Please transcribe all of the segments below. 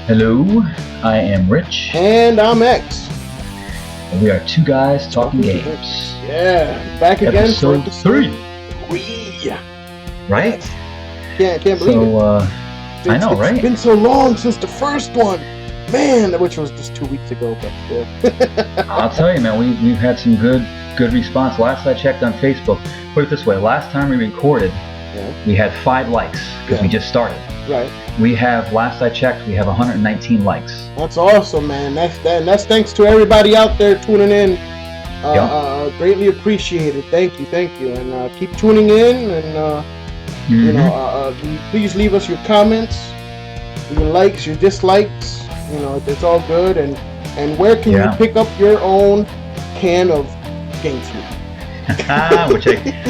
Hello, I am Rich. And I'm X. And we are two guys talking games. Yeah, back again Episode for 3. Right? Can't believe it. I know, right? It's been so long since the first one. Man, which was just 2 weeks ago, but yeah. I'll tell you, man, we've had some good response. Last I checked on Facebook, put it this way, last time we recorded, we had 5 likes because we just started. Right. Last I checked, we have 119 likes. That's awesome, man. That's thanks to everybody out there tuning in. Greatly appreciated. Thank you, and keep tuning in, and please leave us your comments, your likes, your dislikes. It's all good. And where can you pick up your own can of Game Fruit? Which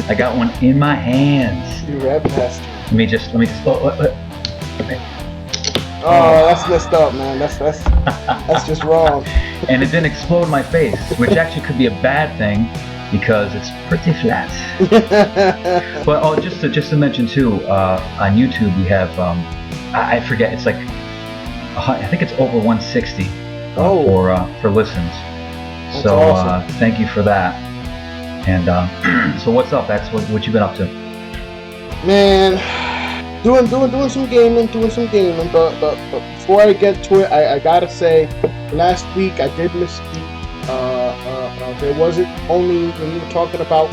I got one in my hands. You red bastard. Let me just. Oh, that's messed up, man. That's just wrong. And it didn't explode in my face, which actually could be a bad thing because it's pretty flat. But just to mention too, on YouTube we have I forget, it's like I think it's over 160 for listens. That's so awesome. Thank you for that. And so what's up? That's what you've been up to. Man, doing some gaming, but before I get to it, I gotta say, last week I did misspeak. There wasn't only when you were talking about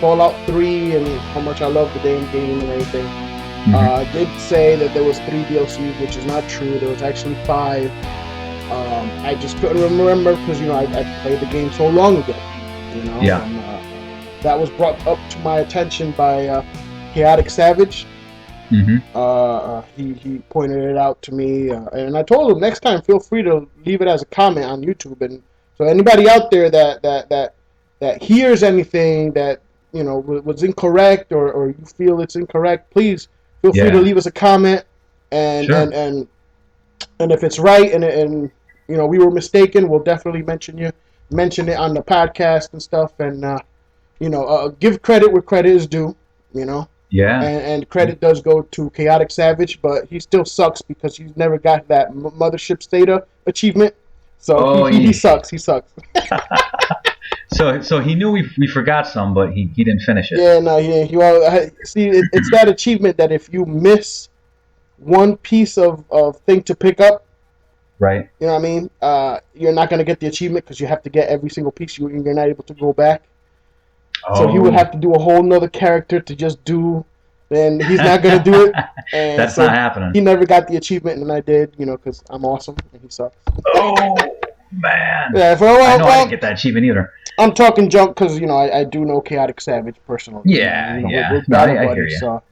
Fallout 3 and how much I love the damn game and everything. I did say that there was 3 DLCs, which is not true. There was actually 5. I just couldn't remember because I played the game so long ago. And, that was brought up to my attention by Chaotic Savage. He pointed it out to me, and I told him next time feel free to leave it as a comment on YouTube. And so anybody out there that hears anything that was incorrect or you feel it's incorrect, please feel free to leave us a comment. And and if it's right and we were mistaken, we'll definitely mention it on the podcast and stuff. And give credit where credit is due. Yeah. And credit does go to Chaotic Savage, but he still sucks because he's never got that Mothership Stata achievement. So he sucks. He sucks. So he knew we forgot some, but he didn't finish it. Yeah, no, see, it's that achievement that if you miss one piece of thing to pick up, right? You know what I mean? You're not gonna get the achievement because you have to get every single piece. You're not able to go back. So he would have to do a whole nother character to just do, and he's not going to do it. And that's not happening. He never got the achievement, and I did, because I'm awesome, and he sucks. Oh, man. Yeah, I didn't get that achievement either. I'm talking junk because, I do know Chaotic Savage personally. Yeah, We're I hear you. So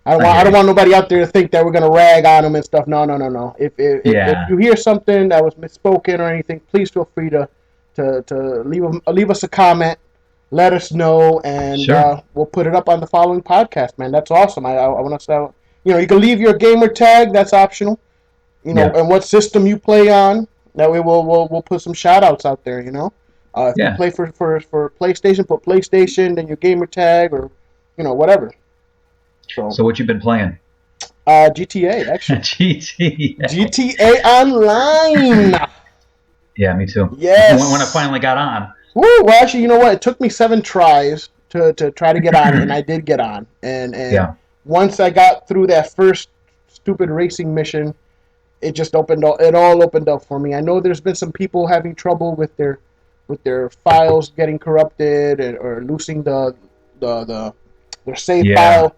I don't want nobody out there to think that we're going to rag on him and stuff. No. If you hear something that was misspoken or anything, please feel free to leave us a comment. Let us know, and we'll put it up on the following podcast, man. That's awesome. I want to say, you can leave your gamer tag. That's optional. And what system you play on. That way, we'll put some shout outs out there. If you play for PlayStation, put PlayStation, then your gamer tag, or whatever. So what you been playing? GTA, actually. GTA Online. Yeah, me too. Yes. When I finally got on. Woo, well, actually, you know what? It took me 7 tries to try to get on, and I did get on. And once I got through that first stupid racing mission, it just all opened up for me. I know there's been some people having trouble with their files getting corrupted or losing their save file.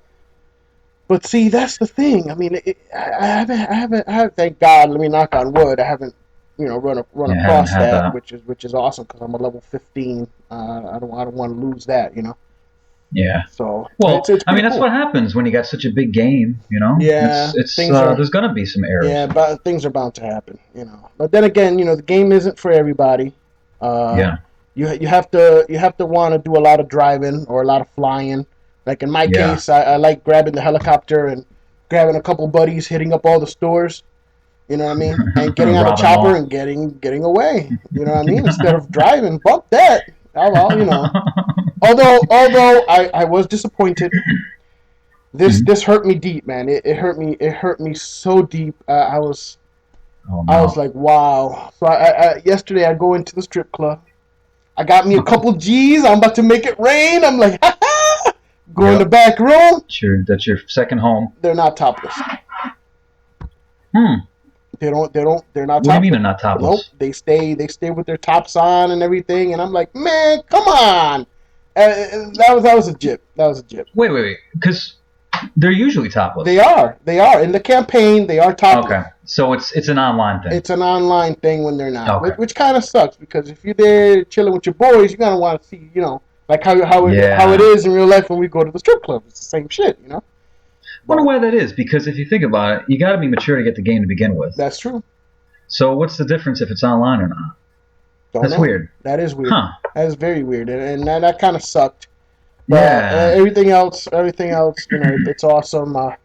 But see, that's the thing. I mean, I haven't. Thank God. Let me knock on wood. I haven't. Run across that, which is awesome because I'm a level 15. I don't want to lose that, Yeah. So well, it's I mean that's cool. what happens when you got such a big game, Yeah. There's gonna be some errors. Yeah, but things are bound to happen, But then again, the game isn't for everybody. You have to want to do a lot of driving or a lot of flying. Like in my case, I like grabbing the helicopter and grabbing a couple buddies, hitting up all the stores. You know what I mean? And getting on a chopper and getting away. You know what I mean? Instead of driving, bump that. Although I was disappointed. This hurt me deep, man. It hurt me so deep. I was Oh I was no. like, wow. So I yesterday I go into the strip club. I So yesterday I go into the strip club. I got me a couple G's. I'm about to make it rain. I'm like, ha ha. Go in the Yep. back room. That's your second home. They're not topless. Hmm. They're not What do you mean topless. they're not Nope. topless? They stay with their tops on and everything. And I'm like, man, come on. That was a jip. That was a jip. Wait. Because they're usually topless. They are in the campaign. They are topless. Okay. So it's an online thing. It's an online thing when they're not, Okay. which kind of sucks because if you're there chilling with your boys, you're gonna want to see, like how it is in real life when we go to the strip club. It's the same shit, I wonder But why that is. Because if you think about it, you got to be mature to get the game to begin with. that's true. So what's the difference if it's online or not? Don't That's know. weird. That is weird. Huh. That is very weird, and that kind of sucked. But Yeah. everything else, it's awesome. I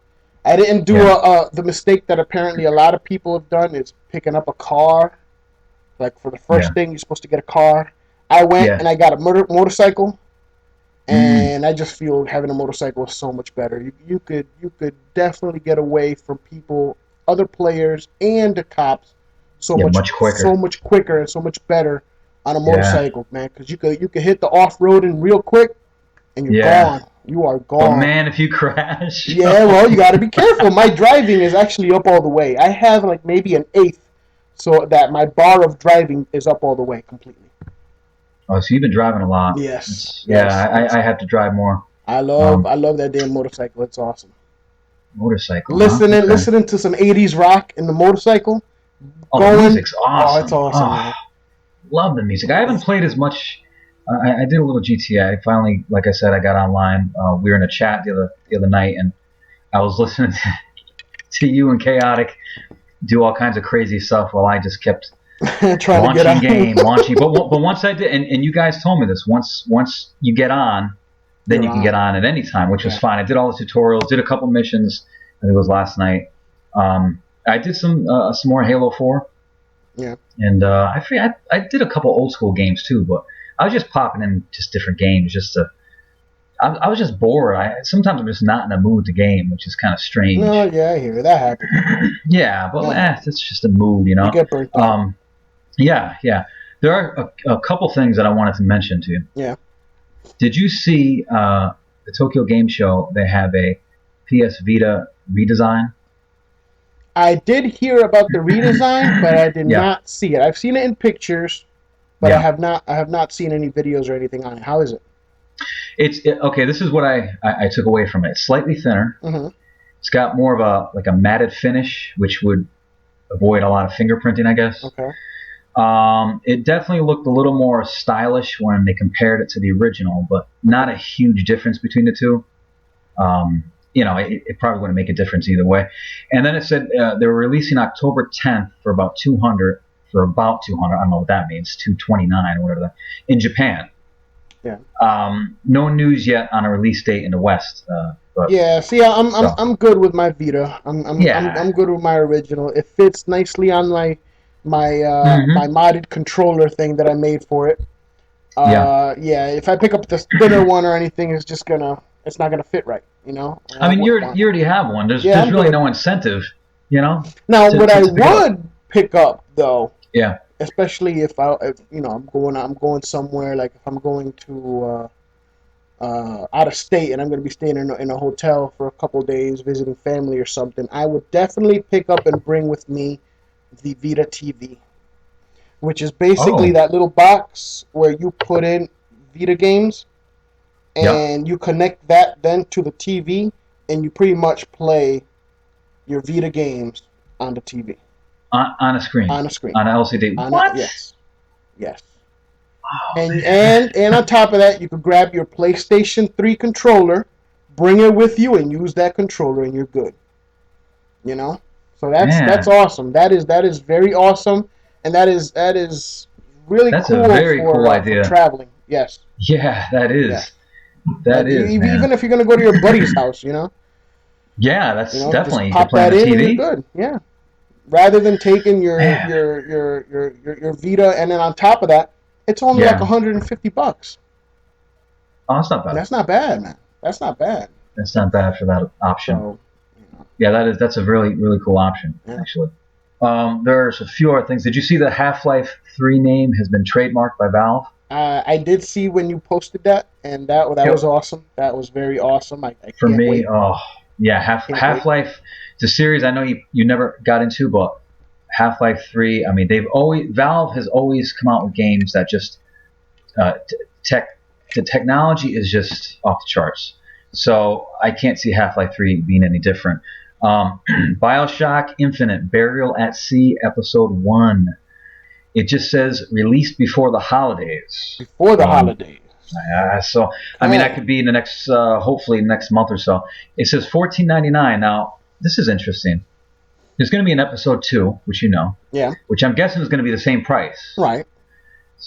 didn't do the mistake that apparently a lot of people have done is picking up a car. Like for the first thing, you're supposed to get a car. I went and I got a motorcycle, and I just feel having a motorcycle is so much better. You could definitely get away from people, other players, and the cops Much quicker. so much quicker and so much better on a motorcycle, man. Because you could hit the off roading real quick, and you're gone. You are gone. But man, if you crash. Yeah, well, you got to be careful. My driving is actually up all the way. I have like maybe an eighth, so that my bar of driving is up all the way completely. Oh, so you've been driving a lot. Yes. I have to drive more. I love that damn motorcycle. It's awesome. Motorcycle. Listening to some 80s rock in the motorcycle. The music's awesome. Oh, it's awesome, man. Love the music. I haven't played as much. I did a little GTA. Finally, like I said, I got online. We were in a chat the other night, and I was listening to you and Chaotic do all kinds of crazy stuff while I just kept launching game. But once I did, and you guys told me this, once you get on, then you can get on at any time, which was fine. I did all the tutorials, did a couple missions. I think it was last night. I did some more Halo 4. Yeah. And I did a couple old school games too, but I was just popping in just different games just to. I was just bored. Sometimes I'm just not in the mood to game, which is kind of strange. No, yeah, I hear that happens. Yeah, but it's just a mood, You get burnt out. Yeah. There are a couple things that I wanted to mention to you. Yeah. Did you see the Tokyo Game Show? They have a PS Vita redesign. I did hear about the redesign, but I did not see it. I've seen it in pictures, but I have not seen any videos or anything on it. How is it? Okay. This is what I took away from it. It's slightly thinner. Mm-hmm. It's got more of a matted finish, which would avoid a lot of fingerprinting, I guess. Okay. It definitely looked a little more stylish when they compared it to the original, but not a huge difference between the two. It probably wouldn't make a difference either way. And then it said they were releasing October 10th for about 200. I don't know what that means, 229 or whatever that, in Japan. Yeah. No news yet on a release date in the West. Yeah. See, I'm good with my Vita. I'm good with my original. It fits nicely on my modded controller thing that I made for it. If I pick up the thinner one or anything, it's not gonna fit right. I mean, you already have one. There's really no incentive. Now, what I would pick up though. Yeah. Especially if I'm going somewhere, like if I'm going to out of state and I'm going to be staying in a hotel for a couple of days visiting family or something, I would definitely pick up and bring with me the Vita TV, which is basically that little box where you put in Vita games and you connect that then to the TV and you pretty much play your Vita games on the TV. On a screen. On a screen. On an LCD. What? Yes. Oh, and on top of that, you could grab your PlayStation 3 controller, bring it with you, and use that controller, and you're good. So that's awesome. That is very awesome, and that is really that's cool. That's a very cool idea. For traveling. Yes. Yeah, that is. Yeah. That is. Even if you're gonna go to your buddy's house, Yeah, that's definitely. Just pop that in, and you're good. Yeah. Rather than taking your Vita, and then on top of that, it's only like $150. Oh, that's not bad. That's not bad, man. That's not bad. That's not bad for that option. So, that's a really, really cool option, actually. There's a few other things. Did you see the Half-Life 3 name has been trademarked by Valve? I did see when you posted that, and that was awesome. That was very awesome. I For can't me, wait. oh yeah, Half-Life. It's a series I know you never got into, but Half-Life 3. I mean, Valve has always come out with games that just the technology is just off the charts. So I can't see Half-Life 3 being any different. Bioshock Infinite Burial at Sea Episode 1. It just says released before the holidays. Before the holidays. So I mean, that could be in the next, hopefully next month or so. It says $14.99. Now this is interesting. There's going to be an episode 2, which you know. Yeah. Which I'm guessing is going to be the same price. Right.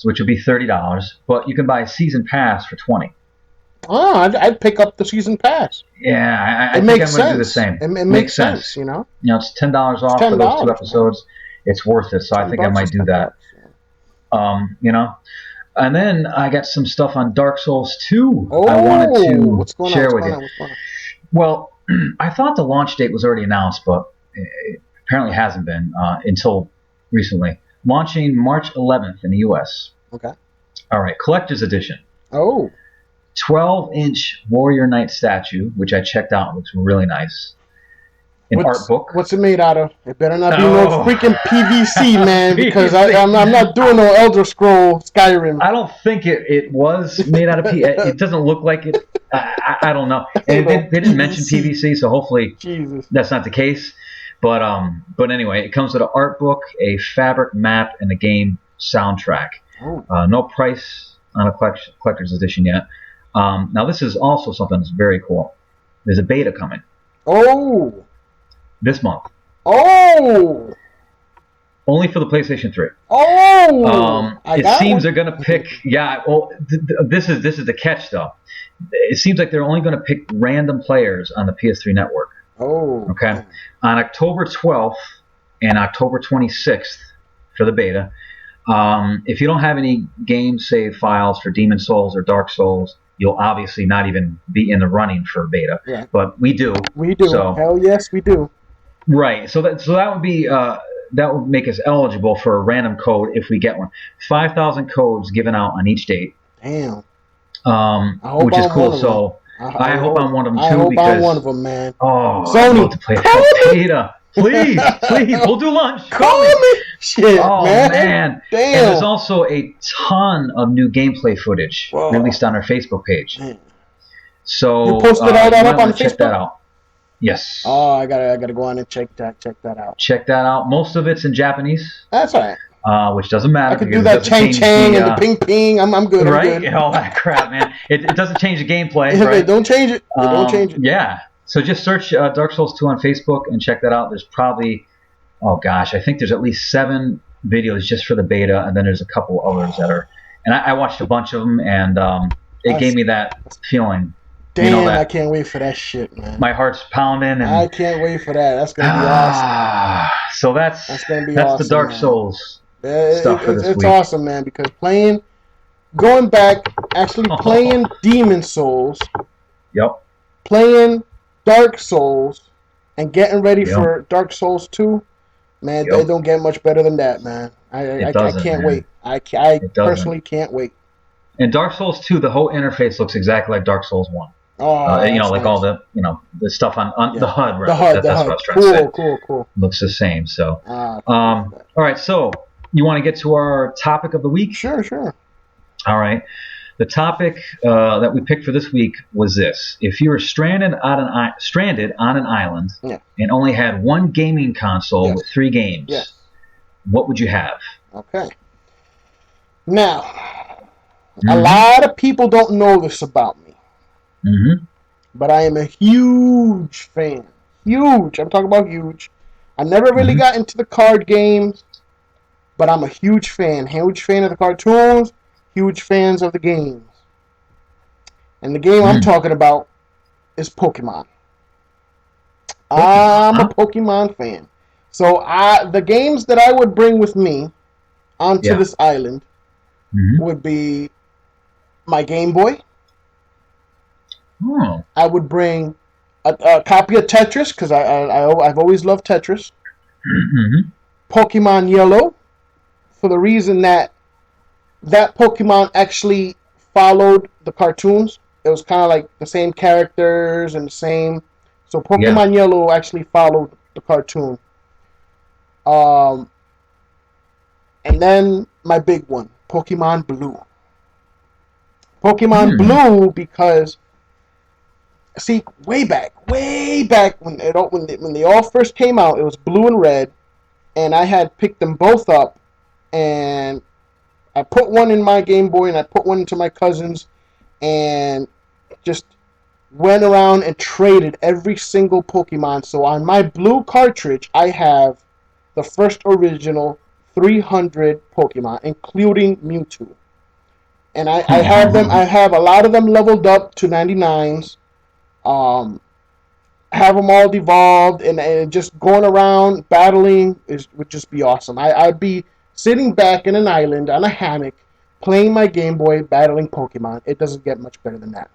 Which would be $30, but you can buy a season pass for $20. Oh, I'd pick up the season pass. Yeah, I think I'm going to do the same. It makes sense, you know. You know, it's $10 off for those 2 episodes. Man. It's worth it, so I think I might do that. You know, and then I got some stuff on Dark Souls 2. I wanted to share with you. Well, I thought the launch date was already announced, but it apparently hasn't been until recently. Launching March 11th in the U.S. Okay. All right, Collector's Edition. Oh. 12-inch Warrior Knight statue, which I checked out. Looks really nice. An art book. What's it made out of? It better not be no freaking PVC, man, because I'm not doing no Elder Scroll Skyrim. I don't think it was made out of PVC. It doesn't look like it. I don't know. And they didn't mention PVC, so hopefully that's not the case. But anyway, it comes with an art book, a fabric map, and a game soundtrack. No price on a collector's edition yet. Now this is also something that's very cool. There's a beta coming. Oh. This month. Oh. Only for the PlayStation 3. Oh. It seems they're gonna pick. Yeah. Well, this is the catch though. It seems like they're only gonna pick random players on the PS3 network. Oh. Okay. On October 12th and October 26th for the beta. If you don't have any game save files for Demon Souls or Dark Souls, you'll obviously not even be in the running for beta. Yeah. But we do. We do. So, hell yes, we do. Right. So that would be that would make us eligible for a random code if we get one. 5,000 codes given out on each date. Damn. Which is cool. So I hope I'm one of them too. I hope I'm one of them, man. Oh, Sony, I'd love to play beta. Please, we'll do lunch. Call me. Shit, oh, man. Damn. And there's also a ton of new gameplay footage released on our Facebook page. Man. So you posted all that up on Facebook? Check that out. Yes. Oh, I gotta go on and check that out. Check that out. Most of it's in Japanese. That's all right. Which doesn't matter. I could do that chang chang and the ping ping. I'm good. Right? I'm good. All that crap, man. It doesn't change the gameplay. Right? Right? Don't change it. Don't change it. Yeah. So just search Dark Souls 2 on Facebook and check that out. There's probably, I think there's at least 7 videos just for the beta, and then there's a couple others that are. And I watched a bunch of them, and it gave me that feeling. Damn, I can't wait for that shit, man. My heart's pounding. And, I can't wait for that. That's gonna be awesome. So that's the Dark Souls stuff for this week. It's awesome, man, because going back, actually playing Demon Souls. Yep. Playing Dark Souls and getting ready for Dark Souls 2, man, they don't get much better than that, man. I can't wait. I personally can't wait. And Dark Souls 2, the whole interface looks exactly like Dark Souls 1. Oh, like nice. All the the stuff on the HUD. Right? The HUD. That's what I was trying to say. Cool. Looks the same. So, all right. So, you want to get to our topic of the week? Sure. All right. The topic that we picked for this week was this: if you were stranded on an island and only had one gaming console with 3 games, what would you have? Okay. Now, a lot of people don't know this about me, but I am a huge fan. Huge. I'm talking about huge. I never really got into the card games, but I'm a huge fan. Huge fan of the cartoons. Huge fans of the games. And the game I'm talking about is Pokemon. I'm a Pokemon fan. So the games that I would bring with me onto this island would be my Game Boy. I would bring a copy of Tetris, because I've always loved Tetris. Pokemon Yellow, for the reason that Pokemon actually followed the cartoons. It was kind of like the same characters and the same. So Pokemon Yellow actually followed the cartoon. And then my big one, Pokemon Blue. Pokemon Blue, because see, way back when they all first came out, it was blue and red, and I had picked them both up, and I put one in my Game Boy and I put one into my cousin's, and just went around and traded every single Pokemon. So on my blue cartridge, I have the first original 300 Pokemon, including Mewtwo. And I have them. I have a lot of them leveled up to 99s. Have them all devolved, and just going around battling would just be awesome. I'd be sitting back in an island on a hammock, playing my Game Boy, battling Pokemon. It doesn't get much better than that.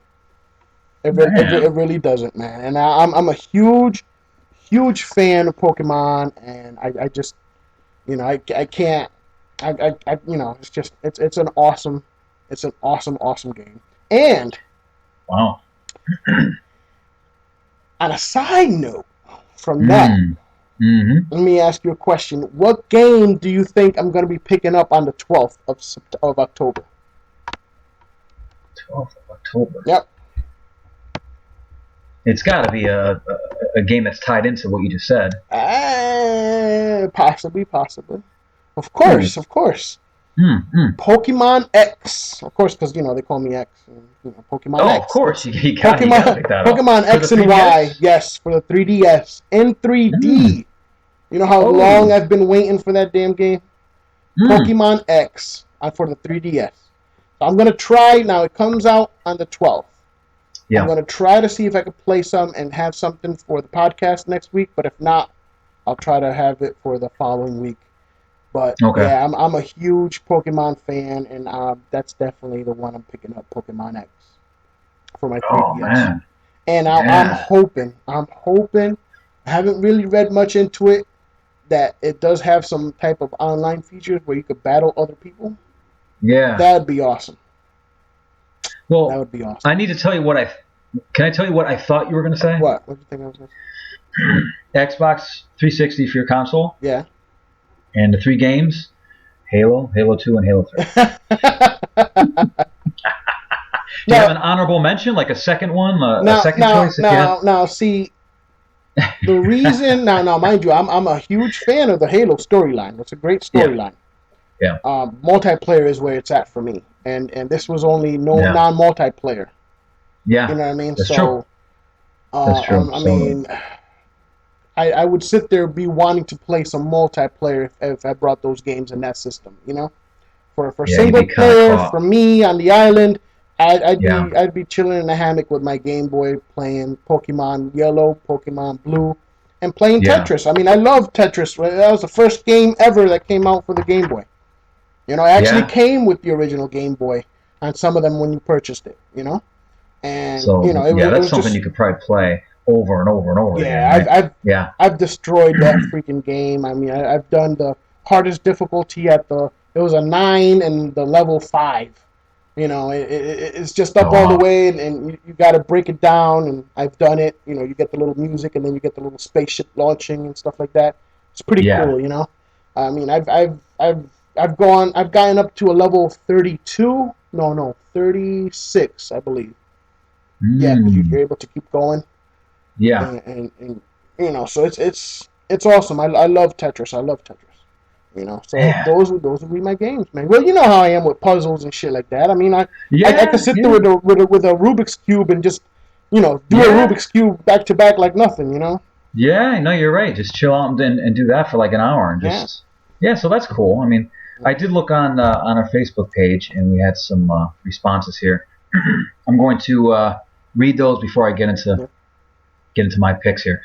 It really doesn't, man. And I'm a huge fan of Pokemon, and I just, I can't, it's an awesome game. And wow. On a side note from that, let me ask you a question. What game do you think I'm going to be picking up on the 12th of October? 12th of October? Yep. It's got to be a game that's tied into what you just said. Possibly. Of course. Pokemon X. Of course, because, they call me X. Pokemon X. Oh, of course. You gotta pick that up. Pokemon X and Y. Yes, for the 3DS. In 3D. You know how long I've been waiting for that damn game? Pokemon X for the 3DS. So I'm going to try. Now, it comes out on the 12th. Yeah. I'm going to try to see if I can play some and have something for the podcast next week. But if not, I'll try to have it for the following week. But yeah, I'm a huge Pokemon fan, and that's definitely the one I'm picking up, Pokemon X, for my 3DS. Oh, man. And I'm hoping, I haven't really read much into it, that it does have some type of online features where you could battle other people. Yeah. That'd be awesome. Well, that would be awesome. I need to tell you can I tell you what I thought you were going to say? What? What do you think I was going to say? Xbox 360 for your console? Yeah. And the 3 games, Halo, Halo 2, and Halo 3. Do you have an honorable mention, like a second one, a second choice? Now, see, the reason, now, mind you, I'm a huge fan of the Halo storyline. It's a great storyline. Yeah. Multiplayer is where it's at for me, and this was only non-multiplayer. Yeah. You know what I mean? That's true. That's true. I mean, I would sit there be wanting to play some multiplayer if I brought those games in that system, For single player, for me on the island, I'd be chilling in a hammock with my Game Boy playing Pokemon Yellow, Pokemon Blue, and playing Tetris. I mean, I love Tetris. That was the first game ever that came out for the Game Boy. It actually came with the original Game Boy on some of them when you purchased it, And, so, that's something you could probably play over and over and over again. Right? I've destroyed that freaking game. I mean, I've done the hardest difficulty it was a 9 and the level 5. It's just up all the way, and you got to break it down, and I've done it. You get the little music, and then you get the little spaceship launching and stuff like that. It's pretty cool, I mean, I've gotten up to a level 32. No, 36, I believe. Yeah, because you're able to keep going. Yeah, and so it's awesome. I love Tetris. So those would be my games, man. Well, you know how I am with puzzles and shit like that. I mean, I could sit there with a Rubik's Cube and just do a Rubik's Cube back to back like nothing, Yeah, no, you're right. Just chill out and do that for like an hour and just so that's cool. I mean, I did look on our Facebook page and we had some responses here. I'm going to read those before I get into my picks here.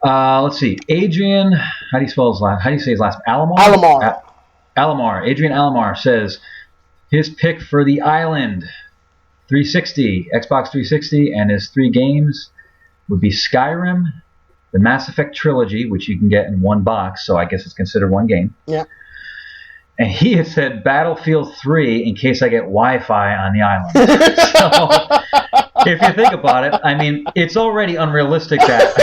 Let's see. Adrian, how do you say his last name? Alamar. Alamar. Adrian Alamar says his pick for the Island 360, Xbox 360, and his 3 games would be Skyrim, the Mass Effect trilogy, which you can get in one box, so I guess it's considered one game. Yeah. And he had said Battlefield 3 in case I get Wi-Fi on the island. So if you think about it, I mean, it's already unrealistic that,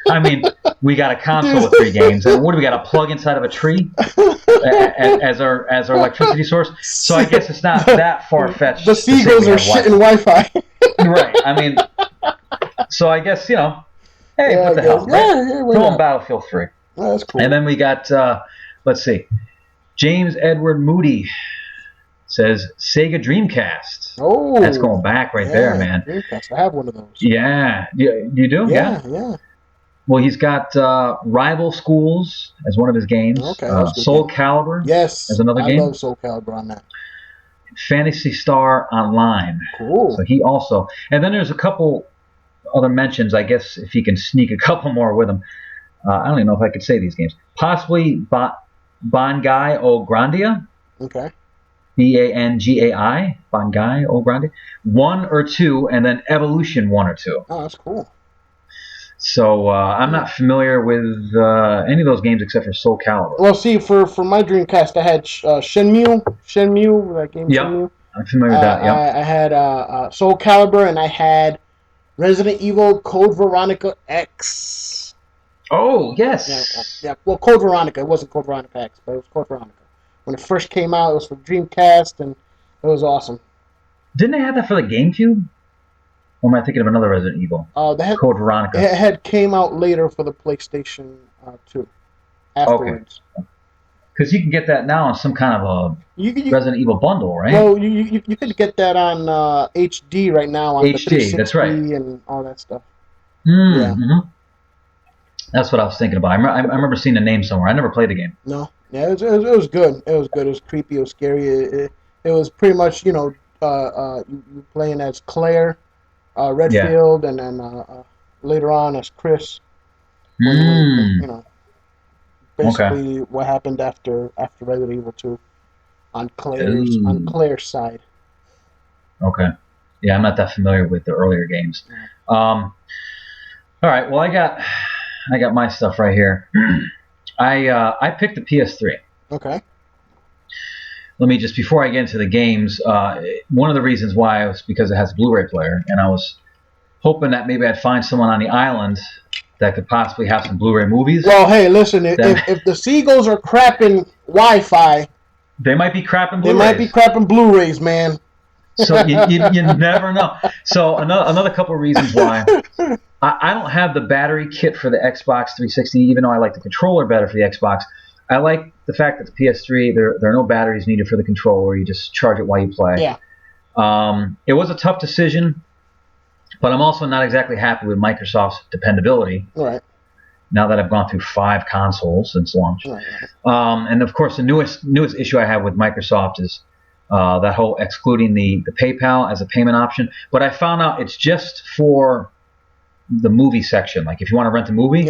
I mean, we got a console with 3 games, and what do we got, a plug inside of a tree as our electricity source? So I guess it's not that far-fetched. The seagulls are shitting Wi-Fi. Right. I mean, so I guess, hey, what the hell, right? Throw on Battlefield 3. Oh, that's cool. And then we got, let's see, James Edward Moody says Sega Dreamcast. Oh, that's going back right there, man. Dreamcast. I have one of those. Yeah, you do? Yeah. Well, he's got Rival Schools as one of his games. Okay, Soul Calibur. Yes, as another game. I love Soul Calibur on that. Phantasy Star Online. Cool. So he also, and then there's a couple other mentions. I guess if he can sneak a couple more with him. I don't even know if I could say these games. Possibly Bangai O Grandia. Okay. Bangai, Bangai O Grande. 1 or 2, and then Evolution 1 or 2. Oh, that's cool. So I'm not familiar with any of those games except for Soul Calibur. Well, see, for my Dreamcast, I had Shenmue, that game. Yep. Shenmue. I'm familiar with that. Yep. I had Soul Calibur, and I had Resident Evil Code Veronica X. Oh, yes. Yeah. Well, Code Veronica. It wasn't Code Veronica X, but it was Code Veronica. When it first came out, it was for Dreamcast, and it was awesome. Didn't they have that for the GameCube? Or am I thinking of another Resident Evil? Code Veronica. It had came out later for the PlayStation 2. Afterwards. Because you can get that now on some kind of a Resident Evil bundle, right? Well, you could get that on HD right now on HD, the 360 that's right. And all that stuff. Mm-hmm. That's what I was thinking about. I remember seeing the name somewhere. I never played the game. No. Yeah, it was good. It was good. It was creepy. It was scary. It was pretty much, you playing as Claire, Redfield, and then later on as Chris. Basically what happened after Resident Evil 2 on Claire's side. Okay. Yeah, I'm not that familiar with the earlier games. All right. Well, I got my stuff right here. I picked the PS3. Okay. Let me just, before I get into the games, one of the reasons why was because it has a Blu-ray player, and I was hoping that maybe I'd find someone on the island that could possibly have some Blu-ray movies. Well, hey, listen, if the seagulls are crapping Wi-Fi, they might be crapping Blu-rays. They might be crapping Blu-rays, man. So you never know. So another couple of reasons why. I don't have the battery kit for the Xbox 360, even though I like the controller better for the Xbox. I like the fact that the PS3, there are no batteries needed for the controller. You just charge it while you play. Yeah. It was a tough decision, but I'm also not exactly happy with Microsoft's dependability. Right. Now that I've gone through 5 consoles since launch. Right. And of course, the newest issue I have with Microsoft is that whole excluding the PayPal as a payment option. But I found out it's just for the movie section. Like if you want to rent a movie,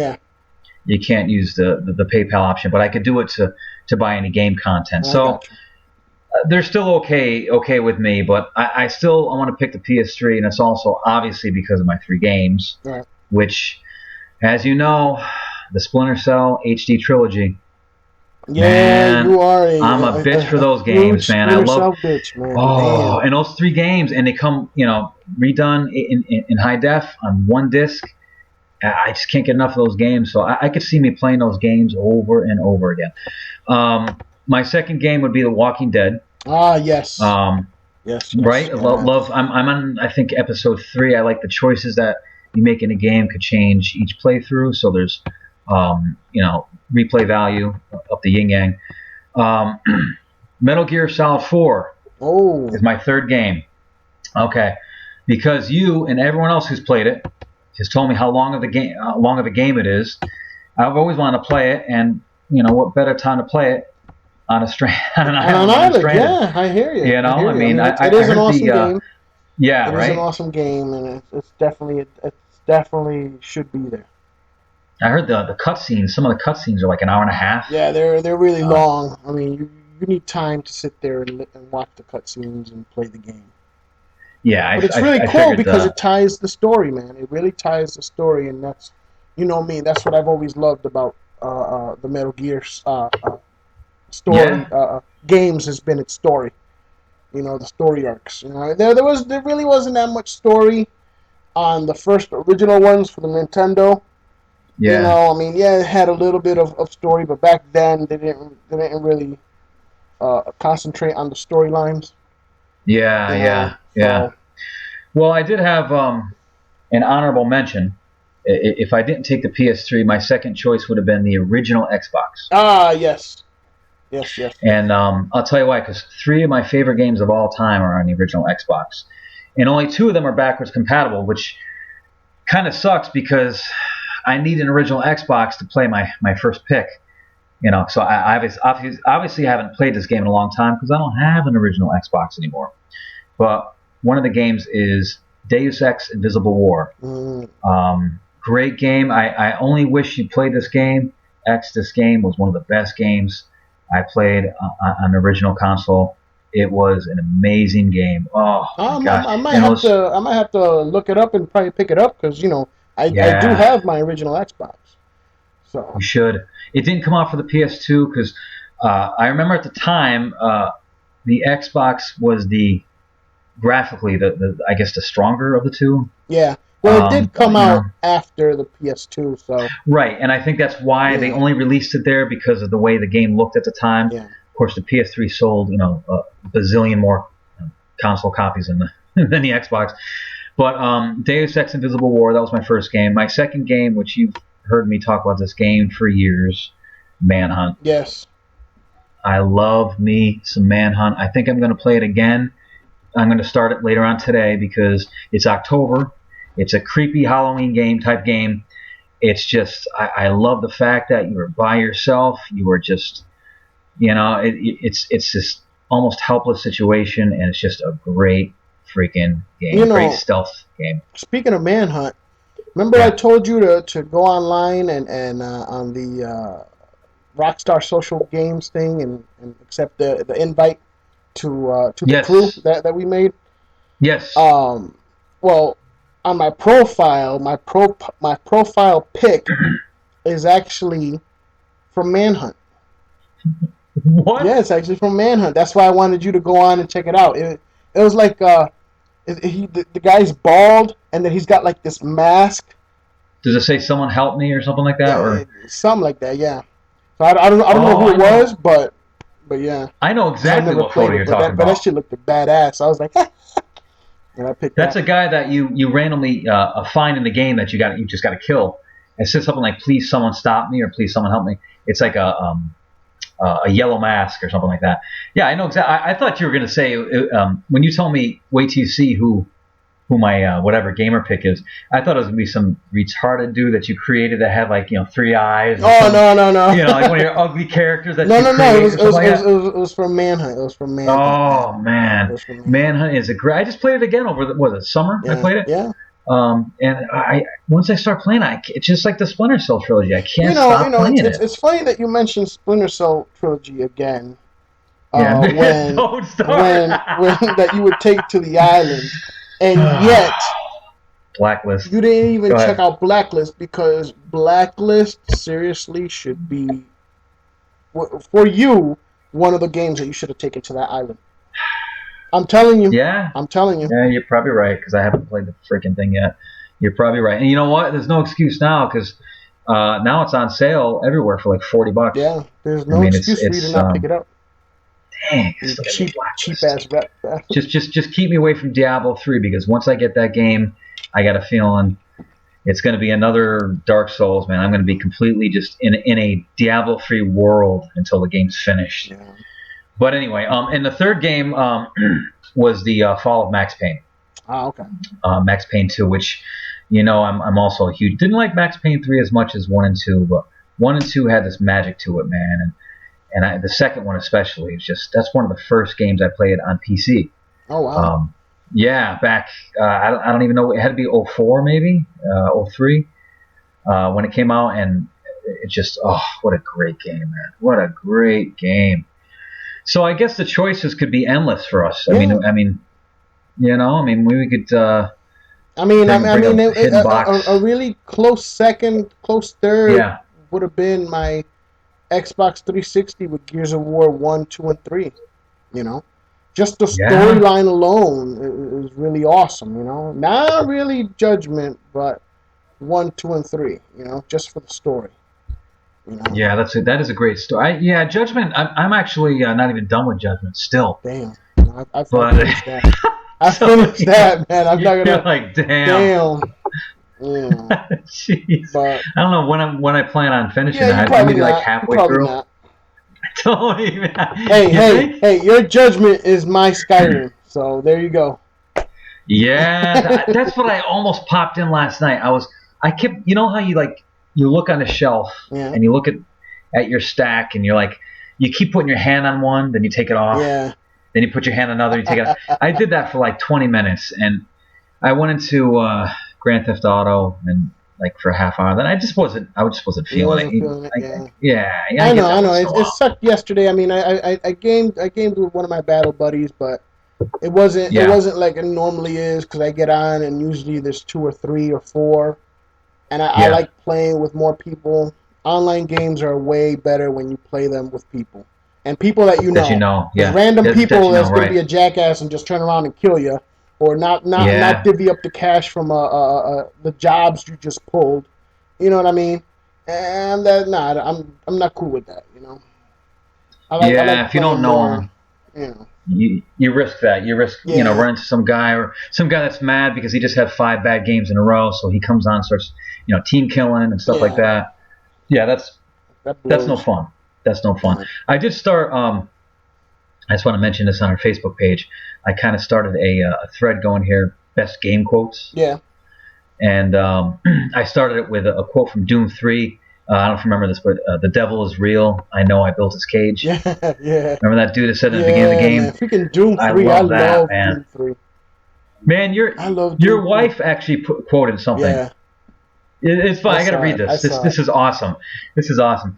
you can't use the PayPal option. But I could do it to buy any game content. So they're still okay with me. But I want to pick the PS3, and it's also obviously because of my 3 games, which, as you know, the Splinter Cell HD trilogy. Yeah, man, you are. I'm a bitch for those games, man. I love bitch, man. Oh, and those 3 games, and they come, redone in high def on 1 disc. I just can't get enough of those games, so I could see me playing those games over and over again. My second game would be The Walking Dead. Ah, yes. Yes. Right. Love. I'm on. I think episode 3. I like the choices that you make in a game could change each playthrough. So there's, replay value of the yin yang. Metal Gear Solid 4 is my 3rd game. Okay, because you and everyone else who's played it has told me how long of a game it is. I've always wanted to play it, and what better time to play it on an island? Yeah, I hear you. I mean, it is an awesome game. Yeah, It is an awesome game, and it's definitely should be there. I heard the cutscenes. Some of the cutscenes are like an hour and a half. Yeah, they're really long. I mean, you need time to sit there and watch the cutscenes and play the game. Yeah, but it's really cool because it ties the story, man. It really ties the story, and that's you know me. That's what I've always loved about the Metal Gear story Yeah, games has been its story. You know, the story arcs. You know, there really wasn't that much story on the first original ones for the Nintendo. You yeah, know, I mean, yeah, it had a little bit of story, but back then they didn't really concentrate on the storylines. yeah, You yeah, know, yeah. so Well, I did have an honorable mention. If I didn't take the PS3, my second choice would have been the original Xbox. yes, yes, yes, And yes. I'll tell you why, because three of my favorite games of all time are on the original Xbox, and only two of them are backwards compatible, which kind of sucks because I need an original Xbox to play my first pick. You know, so I obviously haven't played this game in a long time because I don't have an original Xbox anymore. But one of the games is Deus Ex Invisible War. Mm. Great game. I only wish you played this game. This game was one of the best games I played on the original console. It was an amazing game. Oh my gosh! I might And it have was, to look it up and probably pick it up because you know I do yeah, have my original Xbox. So you should. It didn't come out for the PS2 because I remember at the time the Xbox was the graphically the I guess the stronger of the two. yeah, well, it did come You know, out after the PS2, so right, and I think that's why they yeah, only released it there because of the way the game looked at the time. yeah. Of course, the PS3 sold a bazillion more console copies than the than the Xbox. But Deus Ex Invisible War, that was my first game. My second game, which you've heard me talk about this game for years, Manhunt. Yes. I love me some Manhunt. I think I'm going to play it again. I'm going to start it later on today because it's October. It's a creepy Halloween game type game. It's just I love the fact that you are by yourself. You are just it's this almost helpless situation, and it's just a great freaking You game. Great know, stealth game. speaking of Manhunt, remember I Yeah. told you to go online and on the Rockstar Social Games thing and accept the invite to the crew Yes. that we made. Yes. Um, well, on my profile, my profile pic is actually from Manhunt. What? Yeah, it's actually from Manhunt. That's why I wanted you to go on and check it out. It was like the guy's bald and then he's got like this mask. Does it say someone help me or something like that? Yeah, Or something like that. Yeah. So I don't know oh, who I it was, know. but yeah, I know I exactly never what played photo it, you're talking but that about. shit looked badass. So I was like, and I picked That's that. a guy that you randomly find in the game that you just got to kill. It says something like "Please someone stop me" or "Please someone help me." It's like a yellow mask or something like that. Yeah, I know exactly. I thought you were going to say when you told me wait till you see who my whatever gamer pick is. I thought it was going to be some retarded dude that you created that had like three eyes and Oh some no no no like one of your ugly characters that no you no no! create or something like that. It was from Manhunt. It was from Manhunt, man. Oh It man, was from Manhunt. Manhunt is a great. I just played it again over the was it summer? I Yeah played it. yeah. And I once I start playing, it's just like the Splinter Cell trilogy. I can't You stop know, playing it. it's funny that you mentioned Splinter Cell trilogy again. Yeah, man, When don't start. that you would take to the island, and yet Blacklist. you didn't even Go check ahead. out Blacklist because Blacklist seriously should be for you one of the games that you should have taken to that island. I'm telling you. Yeah, I'm telling you. yeah, you're probably right because I haven't played the freaking thing yet. You're probably right, and you know what? There's no excuse now because now it's on sale everywhere for like $40. Yeah, there's I no mean, excuse for you to not pick it up. dang, I You still gotta get cheap Blacklist. ass rep. Just keep me away from Diablo 3 because once I get that game, I got a feeling it's going to be another Dark Souls, man. I'm going to be completely just in a Diablo 3 world until the game's finished. Yeah. But anyway, and the third game was the Fall of Max Payne. Ah, okay. Max Payne 2, which I'm also a huge. Didn't like Max Payne 3 as much as 1 and 2, but 1 and 2 had this magic to it, man. And the second one especially is just that's one of the first games I played on PC. Oh wow. Yeah, back I don't even know, it had to be '04 maybe '03 when it came out, and it just what a great game, man! What a great game. So I guess the choices could be endless for us. Yeah. I mean we could I mean, hidden box. A really close second, close third Yeah. would have been my Xbox 360 with Gears of War 1, 2, and 3. You know, just the storyline alone is really awesome. You know, not really Judgment, but 1, 2, and 3. You know, just for the story. You know? Yeah, that is a great story. Judgment. I'm actually not even done with Judgment still. Damn, I finished that. I finished that, man. I'm not gonna. You're like, damn. Yeah. Jeez. But I don't know when I plan on finishing that. Probably Maybe not. like halfway through. Not. Don't even. Hey! Your Judgment is my Skyrim. So there you go. Yeah, that's what I almost popped in last night. I kept, you know how you look on the shelf and you look at your stack and you're like, you keep putting your hand on one, then you take it off. Yeah. Then you put your hand on another, you take it off. I did that for like 20 minutes, and I went into Grand Theft Auto and like for a half hour. Then I just wasn't feeling it. Yeah. I know. It sucked yesterday. I mean, I gamed with one of my battle buddies, but it wasn't like it normally is, because I get on and usually there's 2 or 3 or 4, and I like playing with more people. Online games are way better when you play them with people. And people that you know. Random people that's going to be a jackass and just turn around and kill you, or not divvy up the cash from the jobs you just pulled. You know what I mean? And I'm not cool with that. You know. I like if you don't know them, you know. You risk that. You risk running into some guy that's mad because he just had 5 bad games in a row, so he comes on and starts team killing and stuff like that. Yeah, that's no fun. That's no fun. I did start. I just want to mention this on our Facebook page. I kind of started a thread going here, best game quotes. Yeah. And I started it with a quote from Doom 3. I don't remember this, but the devil is real. I know I built his cage. Yeah. Remember that dude that said at the beginning of the game? Man. Freaking Doom 3. I love Doom 3. Man, your wife actually quoted something. Yeah. It's fine. I got to read this. This is awesome. This is awesome.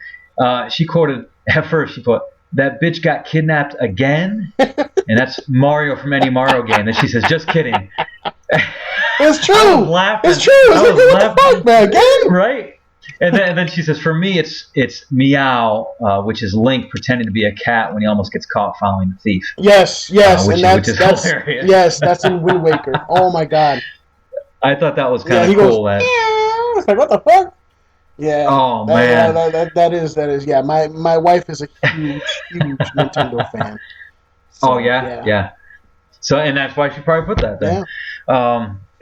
She quoted, at first she put, "That bitch got kidnapped again," and that's Mario from any Mario game. And she says, "Just kidding." It's true. I was laughing. It's true. It's like, what the fuck, man? Again? Right. And then she says, "For me, it's Meow, which is Link pretending to be a cat when he almost gets caught following the thief." Yes, which is hilarious. Yes, that's in Wind Waker. Oh my god. I thought that was kind of cool. It's like, what the fuck? Yeah. Oh man. That is. Yeah. My wife is a huge Nintendo fan. So, yeah. So, and that's why she probably put that there.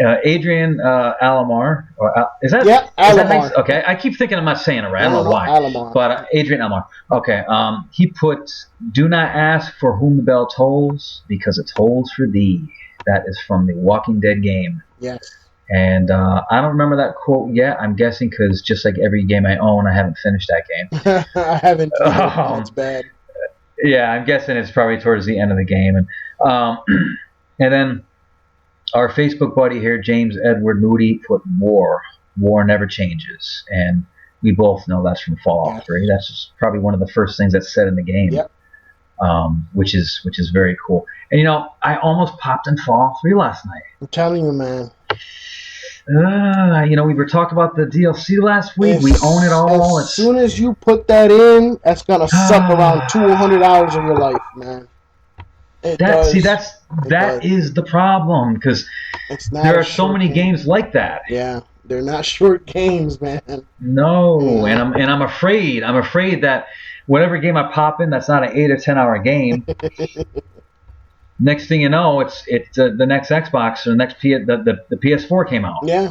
Yeah. Adrian Alomar, or is that? Yeah, Alomar. Is that nice? Okay, I keep thinking I'm not saying it right. I don't know why. Alomar. But Adrian Alomar. Okay. He put, "Do not ask for whom the bell tolls, because it tolls for thee." That is from the Walking Dead game. Yes. And I don't remember that quote yet. I'm guessing because just like every game I own, I haven't finished that game. I haven't. It's bad. Yeah, I'm guessing it's probably towards the end of the game. And then our Facebook buddy here, James Edward Moody, put "War never changes," and we both know that's from Fallout 3. That's just probably one of the first things that's said in the game. Yep. Which is very cool. And I almost popped in Fallout 3 last night. I'm telling you, man. We were talking about the DLC last week. We own it all. As soon as you put that in, that's gonna suck around 200 hours of your life, man. That is the problem, because there are so many games like that. Yeah, they're not short games, man. No, and I'm afraid that whatever game I pop in, that's not an 8 or 10 hour game. Next thing you know, it's the next Xbox or the next the PS4 came out. Yeah.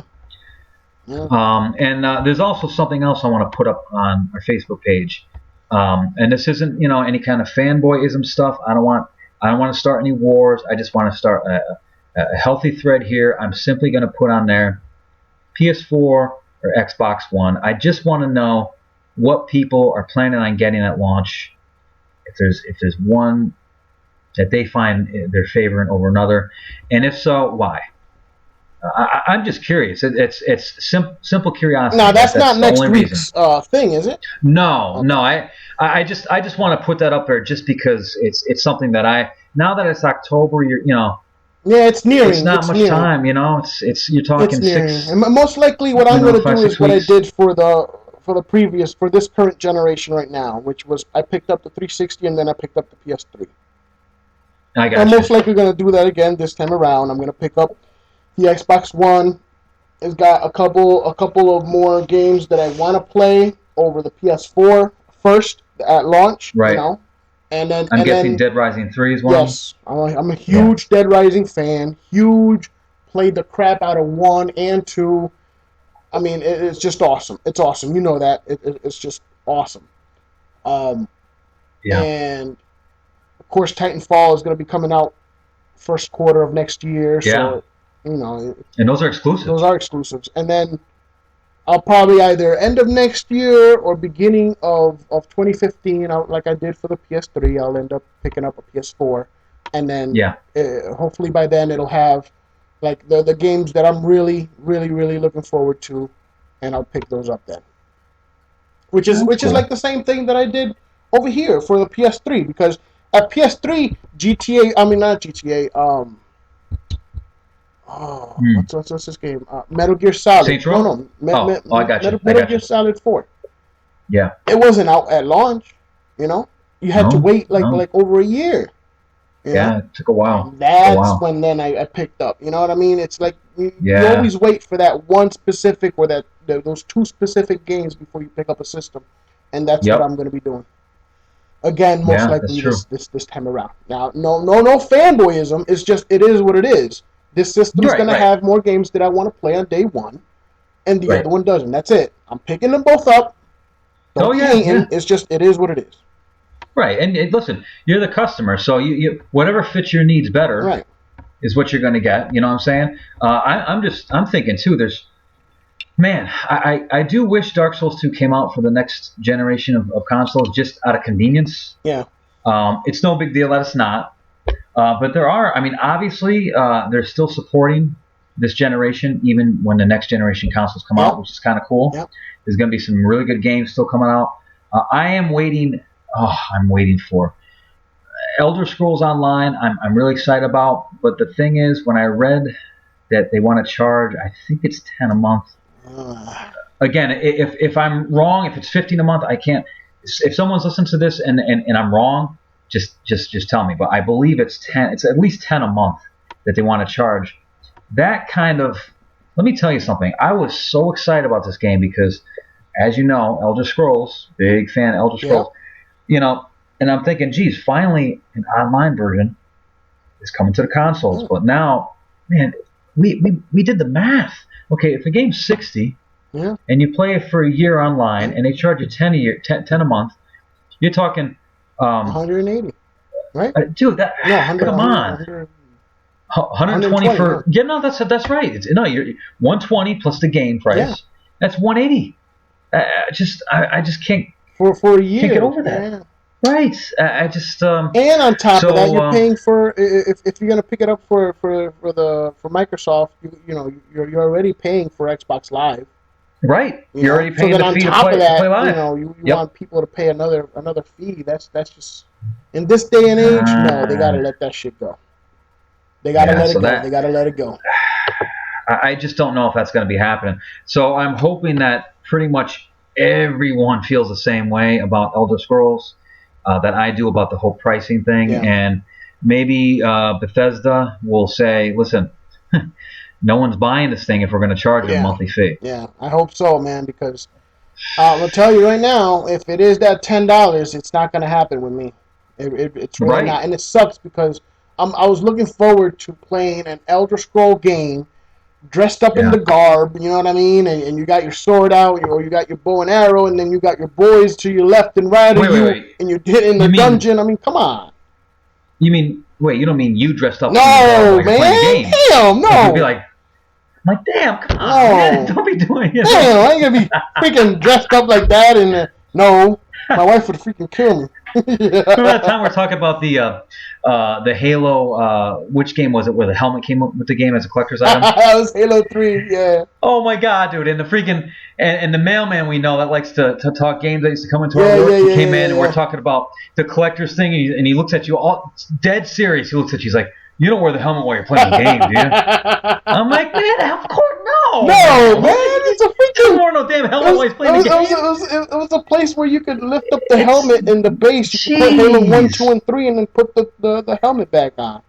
And there's also something else I want to put up on our Facebook page. And this isn't any kind of fanboyism stuff. I don't want to start any wars. I just want to start a healthy thread here. I'm simply going to put on there PS4 or Xbox One. I just want to know what people are planning on getting at launch. If there's one that they find they're favoring over another, and if so, why? I'm just curious. It's simple curiosity. No, that's not next week's thing, is it? No, okay. No. I just want to put that up there just because it's something that now that it's October, Yeah, it's nearing. It's not much time, you know. It's you're talking it's nearing. 6, And most likely, what I'm going to do is what I did for this current generation right now, which was I picked up the 360 and then I picked up the PS3. I got I'm you. most likely going to do that again this time around. I'm going to pick up the Xbox One. It's got a couple of more games that I want to play over the PS4 first at launch, Right. you know. And then I'm guessing Dead Rising 3 is one. Yes, I'm a huge Dead Rising fan. Huge, played the crap out of 1 and 2. I mean, it's just awesome. It's awesome. You know that. It's just awesome. And of course, Titanfall is going to be coming out first quarter of next year. Yeah. So, you know. And those are exclusives. Those are exclusives. And then I'll probably either end of next year or beginning of 2015, like I did for the PS3, I'll end up picking up a PS4. And then hopefully by then it'll have like the games that I'm really, really, really looking forward to, and I'll pick those up then. Which is like the same thing that I did over here for the PS3, because at PS3, not GTA, what's this game? Metal Gear Solid. Saints Row? I got you. Metal Gear Solid 4. Yeah. It wasn't out at launch, you know? You had to wait like over a year. Yeah, it took a while. That's when then I picked up. You know what I mean? It's like you always wait for that one specific or those two specific games before you pick up a system. And that's what I'm going to be doing. Again, most likely this time around. Now, no fanboyism. It's just, it is what it is. This system is going to have more games that I want to play on day one, and the other one doesn't. That's it. I'm picking them both up. It's just, it is what it is. Right, and listen, you're the customer, so you whatever fits your needs better is what you're going to get. You know what I'm saying? I'm thinking too. I do wish Dark Souls 2 came out for the next generation of consoles, just out of convenience. Yeah. It's no big deal that it's not. But there are, obviously, they're still supporting this generation, even when the next generation consoles come out, which is kind of cool. Yep. There's going to be some really good games still coming out. I'm waiting for Elder Scrolls Online. I'm really excited about. But the thing is, when I read that they want to charge, I think it's $10 a month. Again, if I'm wrong, if it's $15 a month, I can't. If someone's listening to this and I'm wrong, just tell me. But I believe it's 10. It's at least $10 a month that they want to charge. That kind of. Let me tell you something. I was so excited about this game because, as you know, Elder Scrolls, big fan of Elder Scrolls. You know, and I'm thinking, geez, finally an online version is coming to the consoles. But now, man, we did the math. Okay, if a game's $60 and you play it for a year online and they charge you $10 a month, you're talking $180, right? Dude, come on. 120 for that's right. You're 120 plus the game price. Yeah. That's 180. I just can't for a year. Can't get over that. Right. I just and on top of that, you're paying for if you're gonna pick it up for Microsoft, you're already paying for Xbox Live. Right. You're already paying the fee to play live. You want people to pay another fee. That's just in this day and age. No, they gotta let that shit go. They gotta let it go. They gotta let it go. I just don't know if that's going to be happening. So I'm hoping that pretty much everyone feels the same way about Elder Scrolls that I do about the whole pricing thing. Yeah. And maybe Bethesda will say, listen, no one's buying this thing if we're going to charge a monthly fee. Yeah, I hope so, man, because I'll tell you right now, if it is that $10, it's not going to happen with me. It's really not. And it sucks because I was looking forward to playing an Elder Scroll game dressed up in the garb, you know what I mean? And you got your sword out, or you got your bow and arrow, and then you got your boys to your left and right of you, and you're in the dungeon. I mean, come on. You mean, you don't mean you dressed up? No, man. Hell no. You'd be like, damn, come on, man. Don't be doing it. Damn, I ain't going to be freaking dressed up like that. And no, my wife would freaking kill me. Remember that time we were talking about the Halo, which game was it where the helmet came with the game as a collector's item? That was Halo 3, yeah. Oh my god, dude. And the freaking and the mailman we know that likes to talk games that used to come into our work, he came in and we're talking about the collector's thing, and he looks at you all dead serious. He looks at you, he's like, You don't wear the helmet while you're playing the game, do you? I'm like, man, of course, no. No, man, it's a freaking. You don't wear no damn helmet while he's playing the game. It was a place where you could lift up the helmet and the base. You could put Halo 1, 2, and 3, and then put the helmet back on.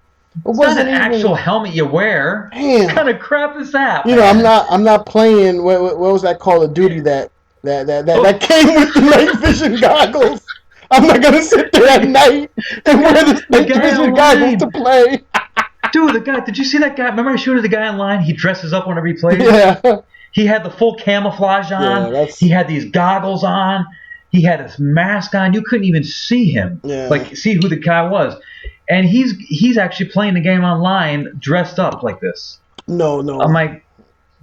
It's not an actual helmet you wear. Damn. What kind of crap is that? You know, I'm not playing. What was that Call of Duty that came with the night vision goggles? I'm not gonna sit there at night and wear the night vision goggles to play. Dude, the guy. Did you see that guy? Remember I showed you the guy in line? He dresses up whenever he plays. Yeah. He had the full camouflage on. Yeah, he had these goggles on. He had his mask on. You couldn't even see him. Yeah. Like see who the guy was. And he's actually playing the game online dressed up like this. No. I'm like,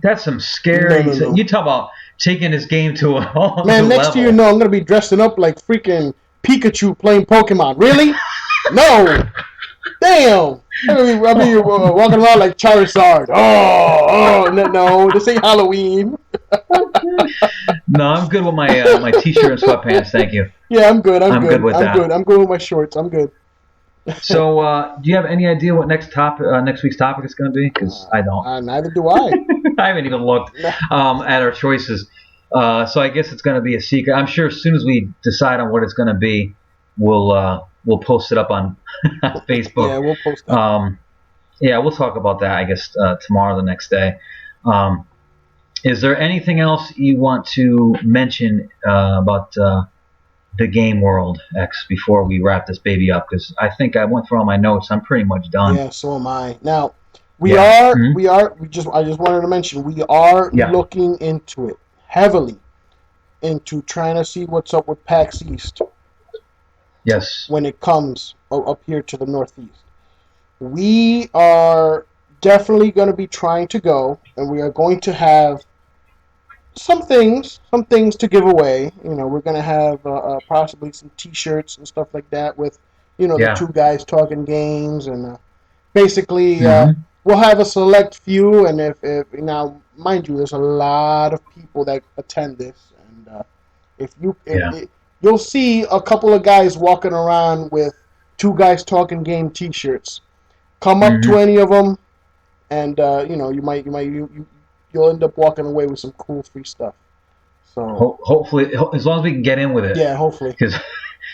that's some scary. No. You talk about taking this game to a whole new Man, next level. to you know I'm gonna be dressing up like freaking Pikachu playing Pokemon. Really? No. Damn. I'll be walking around like Charizard. Oh, no, this ain't Halloween. No, I'm good with my my t-shirt and sweatpants. Thank you. Yeah, I'm good. I'm good with that. I'm good with my shorts. I'm good. So, do you have any idea what next week's topic is going to be? Because I don't. Neither do I. I haven't even looked at our choices. So I guess it's going to be a secret. I'm sure as soon as we decide on what it's going to be, we'll post it up on Facebook. Yeah, we'll post it. Yeah, we'll talk about that, I guess, tomorrow or the next day. Is there anything else you want to mention about the game world, X, before we wrap this baby up? Because I think I went through all my notes. I'm pretty much done. Yeah, so am I. Now, I just wanted to mention, we are looking into it heavily, into trying to see what's up with PAX East. Yes. When it comes up here to the Northeast. We are definitely going to be trying to go, and we are going to have some things to give away. You know, we're going to have possibly some T-shirts and stuff like that with, the two guys talking games, and basically we'll have a select few. And if now, mind you, there's a lot of people that attend this, and you'll see a couple of guys walking around with Two Guys Talking Game T-shirts. Come up to any of them, and you'll end up walking away with some cool free stuff. So hopefully, as long as we can get in with it. Yeah, hopefully. Because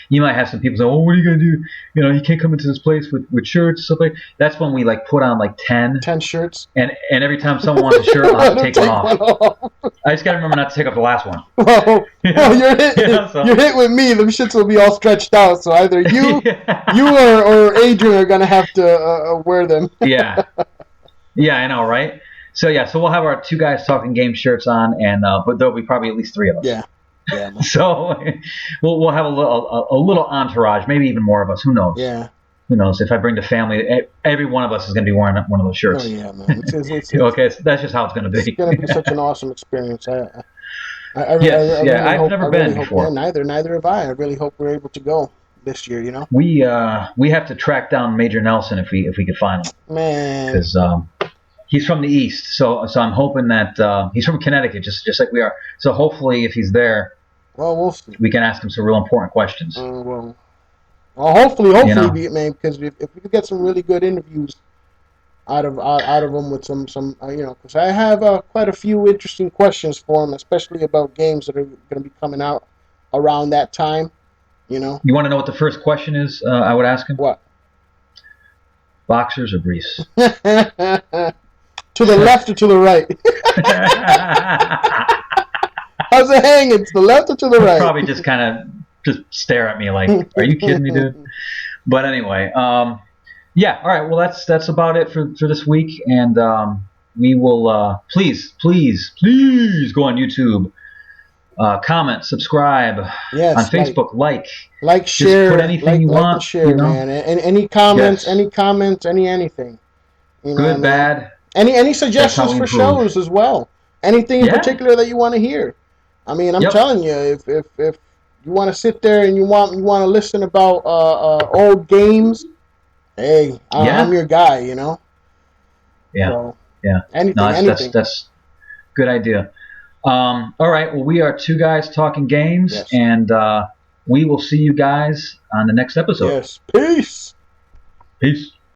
you might have some people say, "Oh, what are you gonna do? You can't come into this place with shirts and stuff like." That's when we put on 10 shirts. And every time someone wants a shirt, I'll have to take one off. I just gotta remember not to take off the last one. Well, you're hit with me. Them shits will be all stretched out. So either you or Adrian are gonna have to wear them. Yeah, I know, right? So we'll have our Two Guys Talking Game shirts on, and but there'll be probably at least 3 of us. Yeah. So we'll have a little entourage, maybe even more of us. Who knows? Yeah. Who knows? If I bring the family, every one of us is going to be wearing one of those shirts. Oh yeah, man. It's okay, so that's just how it's going to be. It's going to be such an awesome experience. I've never been before. Neither have I. I really hope we're able to go this year. We have to track down Major Nelson if we could find him. Man. Because he's from the East, so I'm hoping that he's from Connecticut, just like we are. So hopefully, if he's there, we'll see. We can ask him some real important questions. Well, hopefully, man, because if we could get some really good interviews out of him with some because I have quite a few interesting questions for him, especially about games that are going to be coming out around that time. You want to know what the first question is? I would ask him. What? Boxers or briefs? To the left or to the right? How's it hanging? To the left or to the right? Probably just stare at me like, are you kidding me, dude? But anyway, all right. Well, that's about it for this week, and we will please go on YouTube, comment, subscribe, on Facebook, like, share, just put anything you want, and share, man. And any comments, anything. Good, bad. Any suggestions for shows as well? Anything in particular that you want to hear? I mean, I'm telling you, if you want to sit there and you want to listen about old games, hey, I'm your guy. Yeah. So, anything. That's good idea. All right. Well, we are Two Guys Talking Games, and we will see you guys on the next episode. Yes. Peace. Peace.